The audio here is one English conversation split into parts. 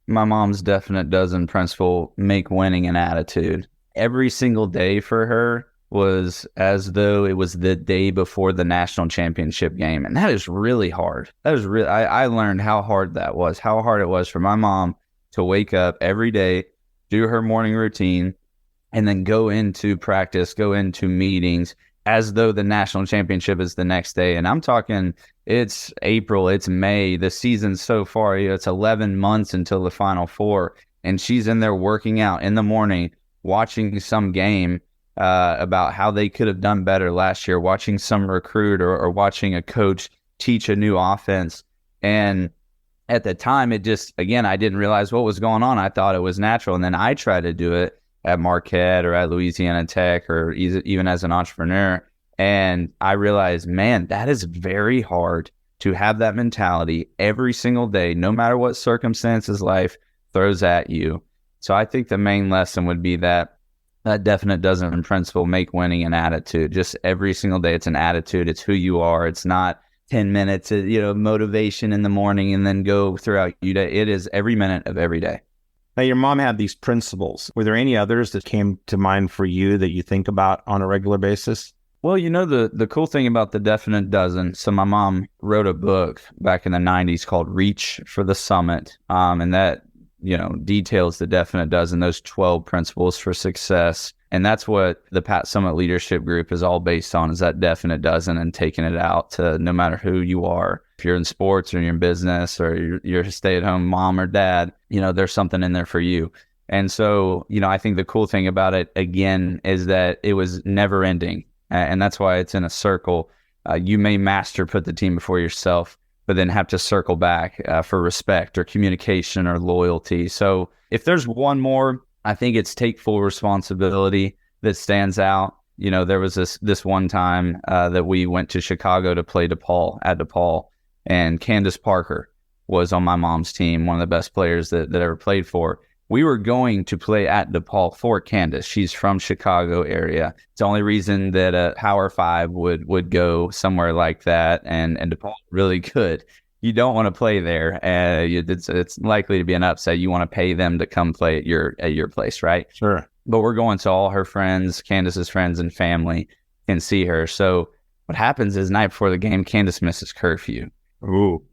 my mom's definite dozen principle, make winning an attitude. Every single day for her was as though it was the day before the national championship game. And that is really hard. That is really, I learned how hard that was, how hard it was for my mom to wake up every day, do her morning routine, and then go into practice, go into meetings as though the national championship is the next day. And I'm talking, it's April, it's May, the season's so far, it's 11 months until the Final Four. And she's in there working out in the morning, watching some game about how they could have done better last year, watching some recruit or watching a coach teach a new offense. And at the time, it just, again, I didn't realize what was going on. I thought it was natural. And then I tried to do it at Marquette or at Louisiana Tech or even as an entrepreneur. And I realized, man, that is very hard to have that mentality every single day, no matter what circumstances life throws at you. So I think the main lesson would be that definite dozen in principle, make winning an attitude. Just every single day, it's an attitude. It's who you are. It's not 10 minutes of, motivation in the morning and then go throughout your day. It is every minute of every day. Now, your mom had these principles. Were there any others that came to mind for you that you think about on a regular basis? Well, the cool thing about the definite dozen, so my mom wrote a book back in the 90s called Reach for the Summit, and that, details the definite dozen, those 12 principles for success. And that's what the Pat Summit Leadership Group is all based on, is that definite dozen and taking it out to no matter who you are. If you're in sports or you're in business or you're a stay-at-home mom or dad, there's something in there for you. And so, I think the cool thing about it, again, is that it was never ending. And that's why it's in a circle. You may put the team before yourself, but then have to circle back for respect or communication or loyalty. So if there's one more, I think it's take full responsibility that stands out. There was this one time that we went to Chicago to play at DePaul, and Candace Parker was on my mom's team, one of the best players that ever played for. We were going to play at DePaul for Candace. She's from Chicago area. It's the only reason that a Power 5 would go somewhere like that, and DePaul really good. You don't want to play there. It's likely to be an upset. You want to pay them to come play at your place, right? Sure. But we're going so all her friends, Candace's friends and family can see her. So what happens is night before the game, Candace misses curfew. Ooh.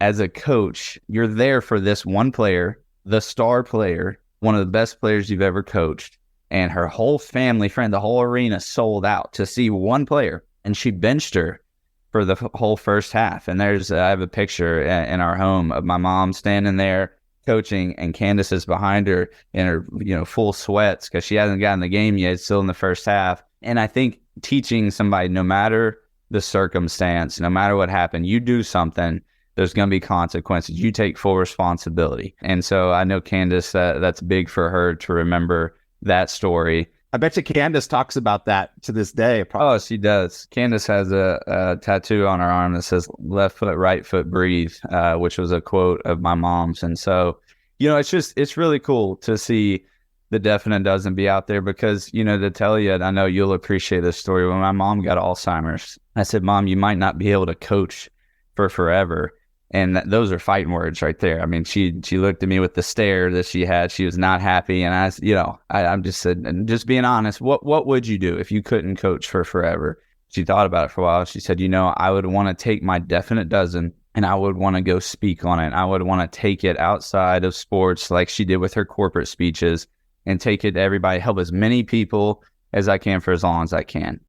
As a coach, you're there for this one player, the star player, one of the best players you've ever coached, and her whole family, the whole arena sold out to see one player, and she benched her for the whole first half. And I have a picture in our home of my mom standing there coaching, and Candace is behind her in her, full sweats because she hasn't gotten the game yet. It's still in the first half. And I think teaching somebody, no matter the circumstance, no matter what happened, you do something, there's going to be consequences. You take full responsibility. And so I know Candace, that's big for her to remember that story. I bet you Candace talks about that to this day. Oh, she does. Candace has a tattoo on her arm that says left foot, right foot, breathe, which was a quote of my mom's. And so, it's really cool to see the definite dozen be out there because, to tell you, I know you'll appreciate this story. When my mom got Alzheimer's, I said, Mom, you might not be able to coach for forever. And those are fighting words right there. I mean, she looked at me with the stare that she had. She was not happy. And I'm just said, and just being honest, what would you do if you couldn't coach for forever? She thought about it for a while. She said, I would want to take my definite dozen and I would want to go speak on it. I would want to take it outside of sports like she did with her corporate speeches and take it to everybody, help as many people as I can for as long as I can.